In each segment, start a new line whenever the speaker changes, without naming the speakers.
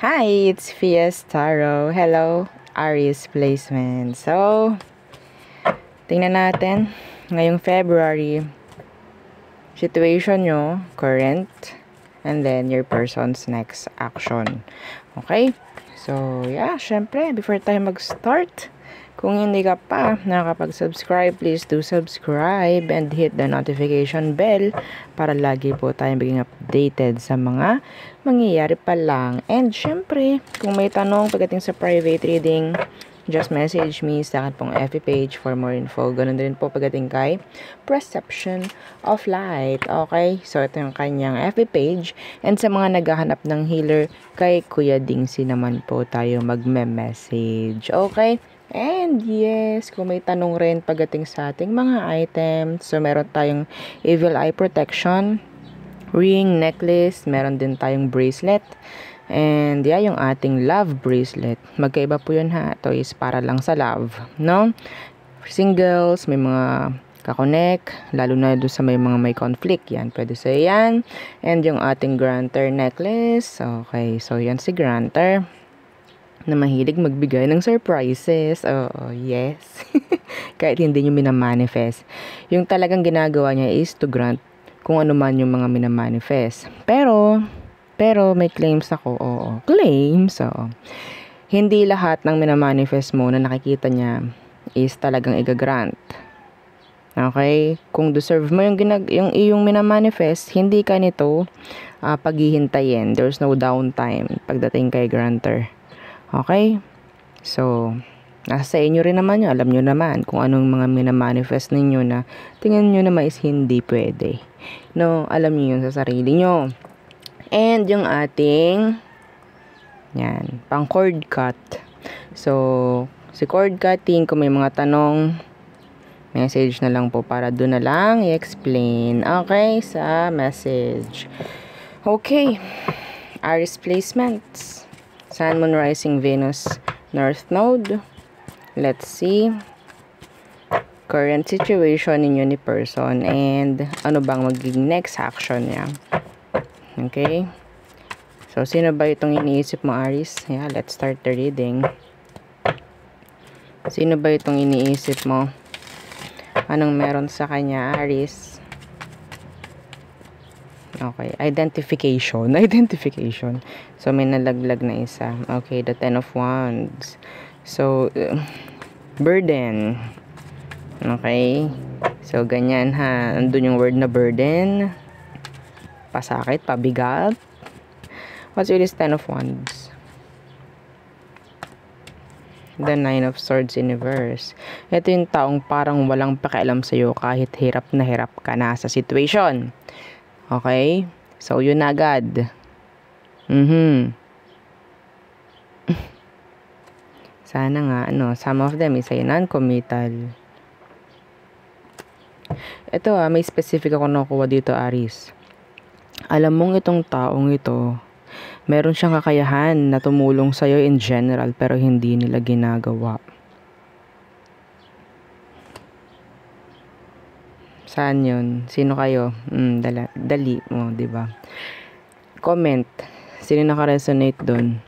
Hi, it's Fies Taro. Hello, Aries placement. So, tingnan natin ngayong February situation nyo, current, and then your person's next action. Okay? So, yeah, syempre, before tayo mag-start, kung hindi ka pa nakakapag-subscribe, please do subscribe and hit the notification bell para lagi po tayong maging updated sa mga mangyayari pa lang. And syempre, kung may tanong pagdating sa private reading, just message me sa akin pong FB page for more info. Ganun din po pagdating kay Perception of Light. Okay? So, ito yung kanyang FB page. And sa mga naghahanap ng healer, kay Kuya Dingsi naman po tayo magme-message. Okay? And yes, kung may tanong rin pagdating sa ating mga items, so meron tayong Evil Eye Protection, ring, necklace, meron din tayong bracelet, and yeah, yung ating love bracelet. Magkaiba po yun ha, ito is para lang sa love, no? Singles, may mga kakonek, lalo na doon sa may mga may conflict, yan, pwede sa yan. And yung ating granter necklace, okay, so yan si granter na mahilig magbigay ng surprises. Oo, yes. Kahit hindi nyo minamanifest. Yung talagang ginagawa niya is to grant kung ano man yung mga minamanifest. Pero may claims ako. Oo, claims. Oo. Hindi lahat ng minamanifest mo na nakikita niya is talagang igagrant. Okay? Kung deserve mo yung iyong minamanifest, hindi ka nito paghihintayin. There's no downtime pagdating kay granter. Okay? So, nasa sa inyo rin naman yun. Alam nyo naman kung anong mga minamanifest ninyo na tingnan nyo naman is hindi pwede. No, alam nyo yun sa sarili nyo. And yung ating yan, pang cord cut. So, si cord cutting, kung may mga tanong, message na lang po para doon na lang i-explain. Okay? Sa message. Okay. Aries placements. Sun, Moon, Rising, Venus, North Node. Let's see. Current situation ninyo ni person and ano bang magiging next action niya. Okay. So, sino ba itong iniisip mo, Aries? Yeah, let's start the reading. Sino ba itong iniisip mo? Anong meron sa kanya, Aries? Okay, identification. So, may nalaglag na isa. Okay, the Ten of Wands. So, burden. Okay. So, ganyan ha. Andun yung word na burden. Pasakit, pabigat. What's with this Ten of Wands? The Nine of Swords in reverse. Ito yung taong parang walang pakialam sa'yo kahit hirap na hirap ka na sa situation. Okay? So, yun na agad. Sana nga, some of them is ay non-committal. Ito may specific ako nakuha dito, Aries. Alam mong itong taong ito, meron siyang kakayahan na tumulong sa'yo in general, pero hindi nila ginagawa. Saan yun? Sino kayo? Dali mo, diba? Comment. Sino naka-resonate doon?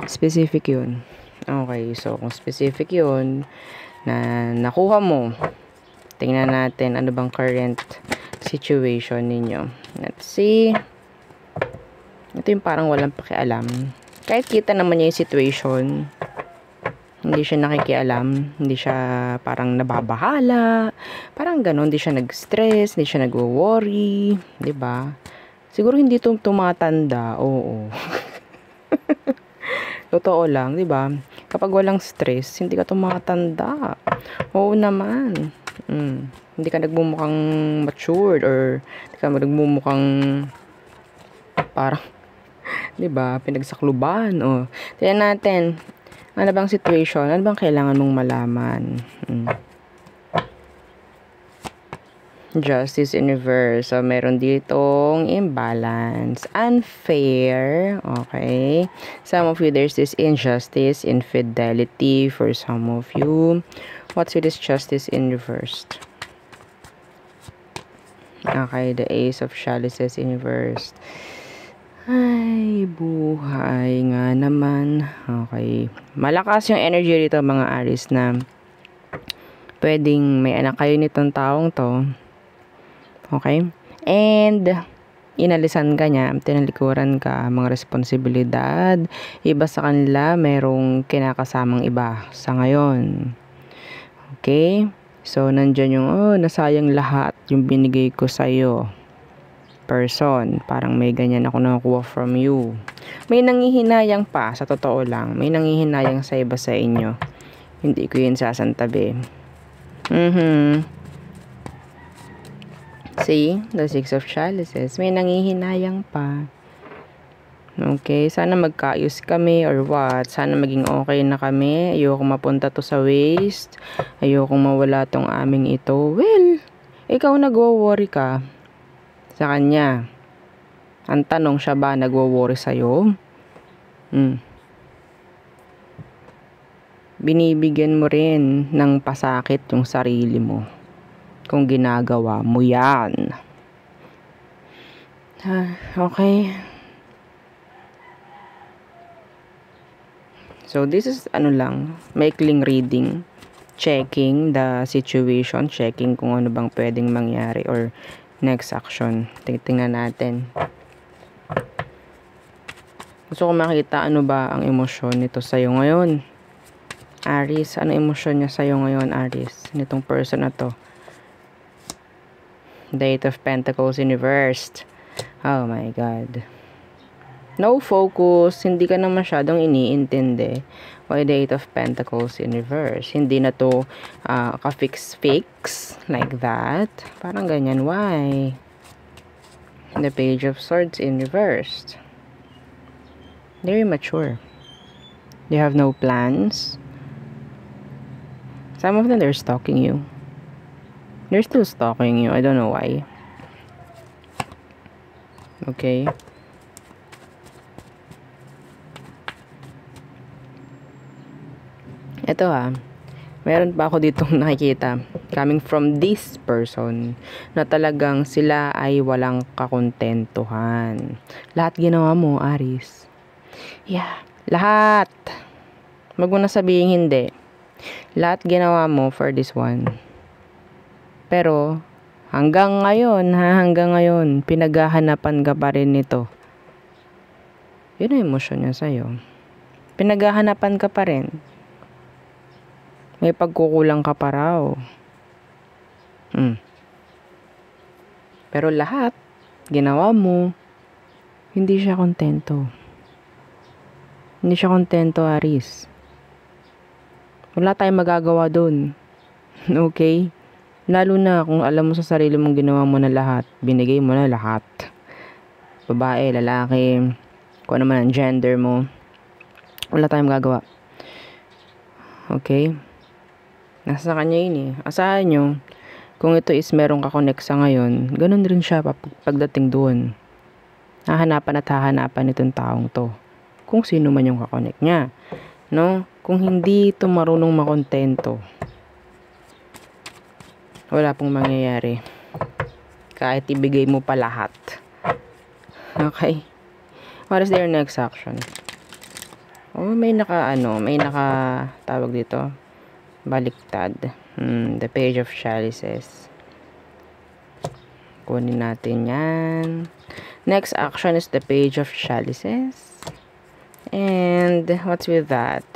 Specific yun. Okay, so kung specific yun, na nakuha mo, tingnan natin ano bang current situation ninyo. Let's see. Ito yung parang walang pakialam. Kahit kita naman niya yung situation, hindi siya nakikialam, hindi siya parang nababahala, parang gano'n, hindi siya nag-stress, hindi siya nag-worry, diba? Siguro hindi tumatanda, oo. Totoo lang, diba? Kapag walang stress, hindi ka tumatanda. Oo naman. Hindi ka nagmumukhang matured or hindi ka nagmumukhang parang, diba, pinagsakluban. Tignan natin. Ano bang situation? Ano bang kailangan mong malaman? Justice in reverse. So, meron ditong imbalance. Unfair. Okay. Some of you, there's this injustice, infidelity for some of you. What's with this justice in reverse? Okay, the Ace of Chalices in reverse. Ay, buhay nga naman. Okay. Malakas yung energy rito mga Aries na pwedeng may anak kayo nitong taong to. Okay? And inalisan ka niya, tinalikuran ka, mga responsibilidad. Iba sa kanila, merong kinakasamang iba sa ngayon. Okay? So, nandyan yung, nasayang lahat yung binigay ko sa'yo. Person. Parang may ganyan ako nakuha from you. May nanghihinayang pa, sa totoo lang. May nanghihinayang sa iba sa inyo. Hindi ko yun sasantabi. See? The Six of Chalices. May nanghihinayang pa. Okay? Sana magkaayos kami or what? Sana maging okay na kami. Ayoko mapunta to sa waste. Ayoko mawala tong aming ito. Well, ikaw nagwo-worry ka sa kanya. Ang tanong, siya ba nagwo-worry sa'yo? Binibigyan mo rin ng pasakit yung sarili mo kung ginagawa mo yan. Okay. So, this is maikling reading. Checking the situation. Checking kung ano bang pwedeng mangyari or next action. Tingnan natin. Gusto ko makita ano ba ang emosyon nito sa'yo ngayon. Aries, ano emosyon niya sa'yo ngayon, Aries? Nitong person na to. Eight of Pentacles reversed. Oh my God. No focus. Hindi ka na masyadong iniintindi. Why the Eight of Pentacles in reverse? Hindi na to ka-fix like that. Parang ganyan. Why? The Page of Swords in reversed. They're immature. They have no plans. Some of them, they're stalking you. They're still stalking you. I don't know why. Okay. Ito meron pa ako ditong nakikita coming from this person na talagang sila ay walang kakontentuhan. Lahat ginawa mo, Aries. Yeah, lahat. Wag mo na sabihin hindi. Lahat ginawa mo for this one. Pero hanggang ngayon, pinaghahanapan ka pa rin nito. Yun ang emosyon niya sa'yo. Pinaghahanapan ka pa rin. May pagkukulang ka pa raw. Pero lahat, ginawa mo, hindi siya kontento. Hindi siya kontento, Aries. Wala tayong magagawa dun. Okay? Lalo na kung alam mo sa sarili mong ginawa mo na lahat. Binigay mo na lahat. Babae, lalaki, kung ano man ang gender mo. Wala tayong magagawa. Okay? Nasa kanya yun Asahan nyo, kung ito is meron ka connect sa ngayon, ganun rin siya pagdating doon. Hahanapan at hahanapan itong taong to. Kung sino man yung kakonect niya. No? Kung hindi ito marunong makontento, wala pong mangyayari. Kahit ibigay mo pa lahat. Okay? What is their next action? May tawag dito. Baliktad. The Page of Chalices. Kunin natin yan. Next action is the Page of Chalices. And what's with that?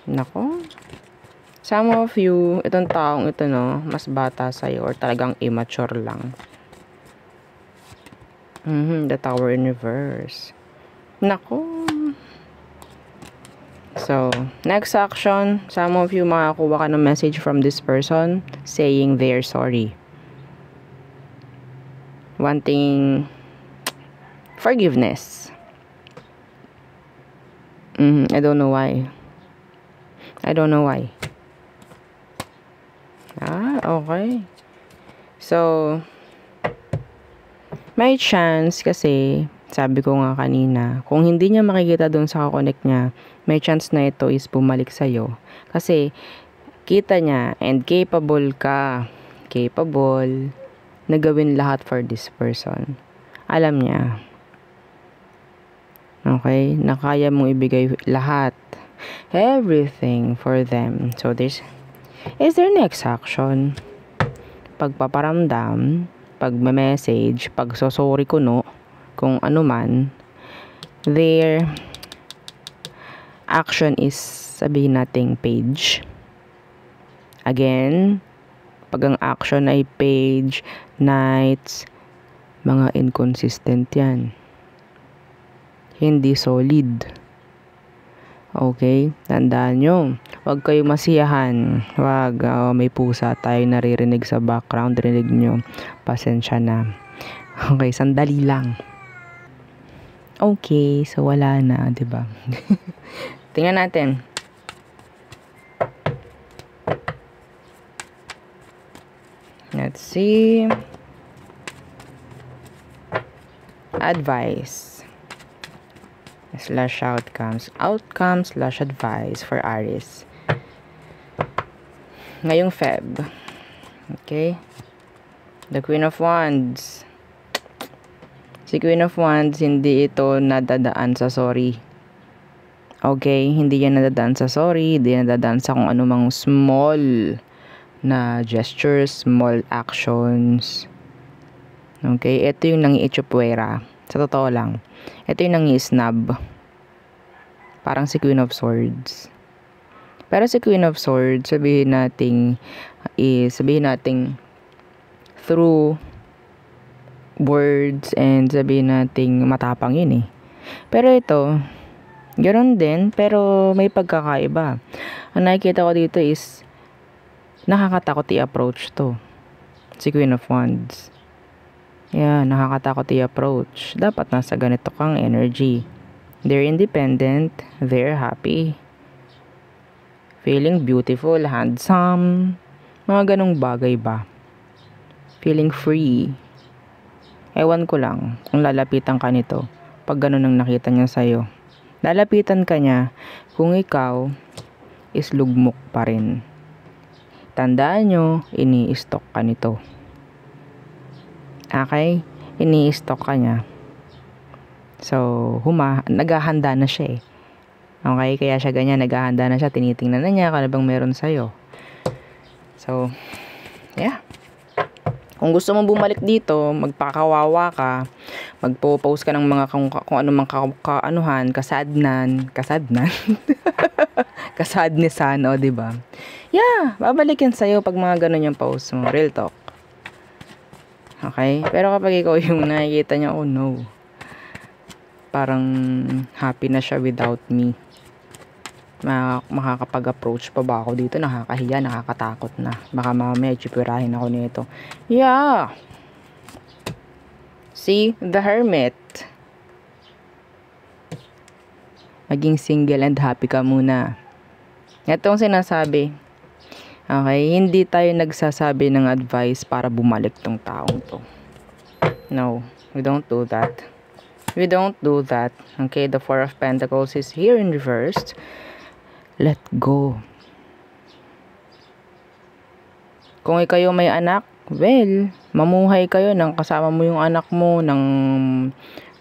Nako. Some of you, itong taong ito mas bata sa'yo or talagang immature lang. The Tower in reverse. Nako. So, next action, some of you makakuha ka ng message from this person saying they're sorry. Wanting forgiveness. I don't know why. Okay. So, may chance kasi, sabi ko nga kanina, kung hindi niya makikita doon sa kakonect niya, may chance na ito is bumalik sa'yo. Kasi, kita niya and capable na gawin lahat for this person. Alam niya. Okay? Na kaya mong ibigay lahat. Everything for them. So, is their next action. Pagpaparamdam, pagme-message, pagsosorry kuno, kung ano man, their action is, sabihin nating page. Again, pag ang action ay page, nights, mga inconsistent yan. Hindi solid. Okay? Tandaan nyo. Huwag kayo masiyahan. Huwag. May pusa tayo naririnig sa background. Rinig nyo. Pasensya na. Okay, sandali lang. Okay, so wala na, diba? Tingnan natin. Let's see. Advice. / outcomes. Outcomes / advice for Aries. Ngayong Feb. Okay? The Queen of Wands. Si Queen of Wands, hindi ito nadadaan sa sorry. Okay? Hindi yan nadadaan sa sorry. Hindi yan nadadaan sa kung anumang small na gestures, small actions. Okay? Ito yung nangi-itsupwera. Sa totoo lang. Ito yung nangi-snub. Parang si Queen of Swords. Pero si Queen of Swords, sabihin nating through words and sabihin nating matapang yun eh. Pero ito, ganoon din, pero may pagkakaiba. Ang nakikita ko dito is, nakakatakot i-approach to. Si Queen of Wands. Yeah, nakakatakot i-approach. Dapat nasa ganito kang energy. They're independent. They're happy. Feeling beautiful, handsome. Mga ganong bagay ba? Feeling free. Ewan ko lang kung lalapitan ka nito pag ganun ang nakita niya sa'yo. Lalapitan ka niya kung ikaw is lugmok pa rin. Tandaan nyo, ini-stalk ka nito. Okay? Ini-stalk ka niya. So, naghahanda na siya eh. Okay? Kaya siya ganyan, naghahanda na siya. Tinitingnan na niya kung ano bang meron sa'yo. So, yeah. Kung gusto mo bumalik dito, magpakawawa ka, magpo-post ka ng mga kung ano mang kasadnan, kasadnesan, o diba? Yeah, babalikin sa'yo pag mga ganun yung post mo. Real talk. Okay? Pero kapag ikaw yung nakikita niya, oh no. Parang happy na siya without me. Makakapag-approach pa ba ako dito? Nakakahiya, nakakatakot na. Baka mamaya tsipirahin ako nito. Yeah. See? The Hermit. Maging single and happy ka muna. Itong sinasabi. Okay? Hindi tayo nagsasabi ng advice para bumalik tong taong to. No. We don't do that. We don't do that. Okay? The Four of Pentacles is here in reversed. Let go. Kung kayo may anak, well, mamuhay kayo nang kasama mo yung anak mo ng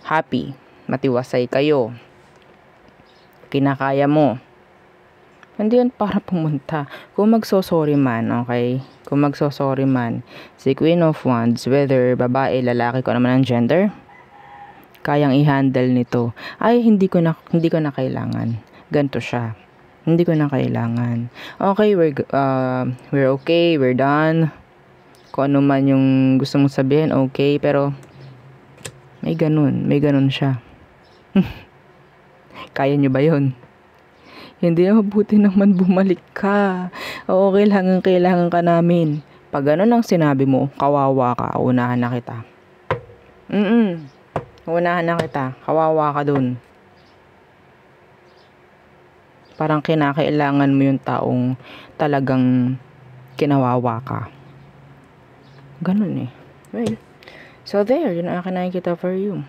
happy. Matiwasay kayo. Kinakaya mo. Hindi yan para pumunta. Kung magsosorry man, okay? Kung magsosorry man, si Queen of Wands, whether babae, lalaki, ko naman ang gender, kayang i-handle nito. Ay, hindi ko na kailangan. Ganto siya. Hindi ko na kailangan. Okay, we're okay, we're done. Kung ano man yung gusto mong sabihin, okay, pero may ganun siya. Kaya nyo ba yun? Hindi na mabuti naman bumalik ka. O kailangan ka namin. Pag ganun ang sinabi mo, kawawa ka, unahan na kita. Unahan na kita, kawawa ka dun. Parang kinakailangan mo yung taong talagang kinawawa ka. Ganun eh. Well, so there, yun ang akin nakikita for you.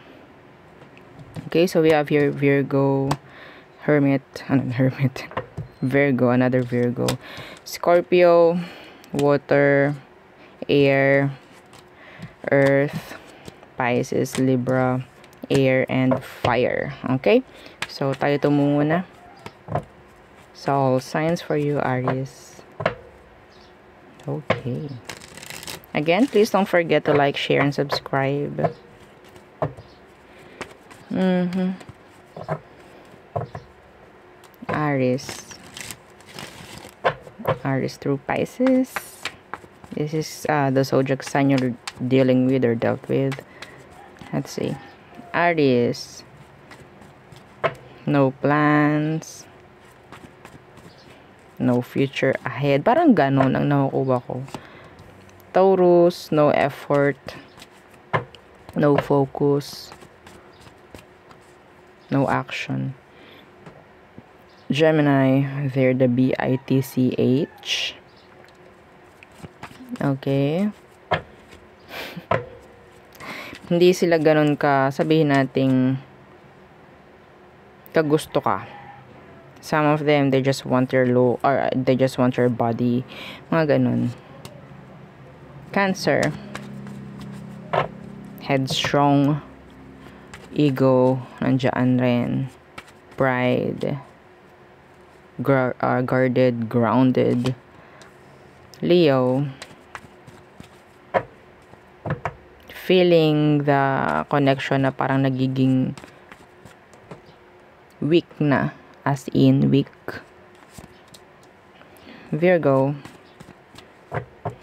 Okay, so we have here Virgo, Virgo, another Virgo. Scorpio, water, air, earth, Pisces, Libra, air, and fire. Okay? So, tayo to muna. So, all signs for you, Aries. Okay. Again, please don't forget to like, share, and subscribe. Aries through Pisces. This is the zodiac sign you're dealing with or dealt with. Let's see. Aries. No plans. No future ahead. Parang ganon ang nakukuha ko. Taurus. No effort. No focus. No action. Gemini. They're the BITCH. Okay. Hindi sila ganun ka, sabihin nating kagusto ka. Some of them, they just want your they just want your body. Mga ganun. Cancer. Headstrong. Ego. Nandiyan rin. Pride. Guarded. Grounded. Leo. Feeling the connection na parang nagiging weak na. As in weak. Virgo.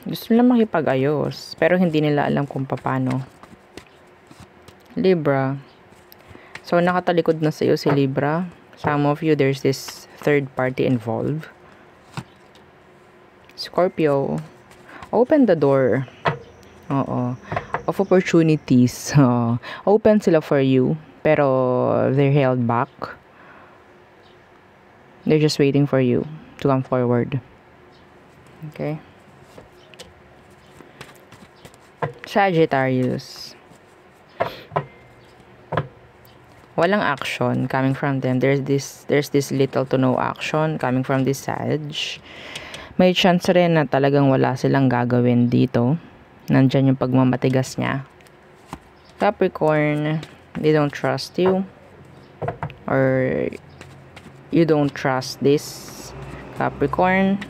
Gusto nila makipag-ayos. Pero hindi nila alam kung paano. Libra. So, nakatalikod na sa'yo si Libra. Some of you, there's this third party involved. Scorpio. Open the door. Oo. Of opportunities. Open sila for you. Pero, they're held back. They're just waiting for you to come forward. Okay? Sagittarius. Walang action coming from them. There's this little to no action coming from this Sag. May chance rin na talagang wala silang gagawin dito. Nandyan yung pagmamatigas niya. Capricorn, they don't trust you. Or you don't trust this Capricorn.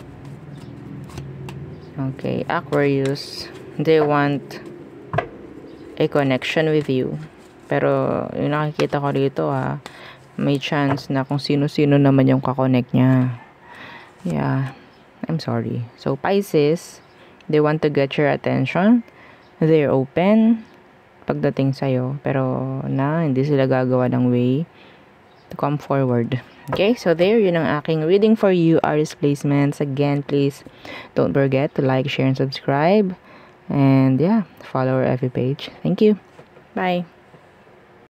Okay, Aquarius, they want a connection with you. Pero yung nakikita ko dito may chance na kung sino-sino naman yung kakonect niya. Yeah, I'm sorry. So Pisces, they want to get your attention. They're open pagdating sa'yo. Pero hindi sila gagawa ng way to come forward. Okay, so there, yun ang aking reading for you, Aries placements. Again, please don't forget to like, share, and subscribe. And yeah, follow our FB page. Thank you. Bye.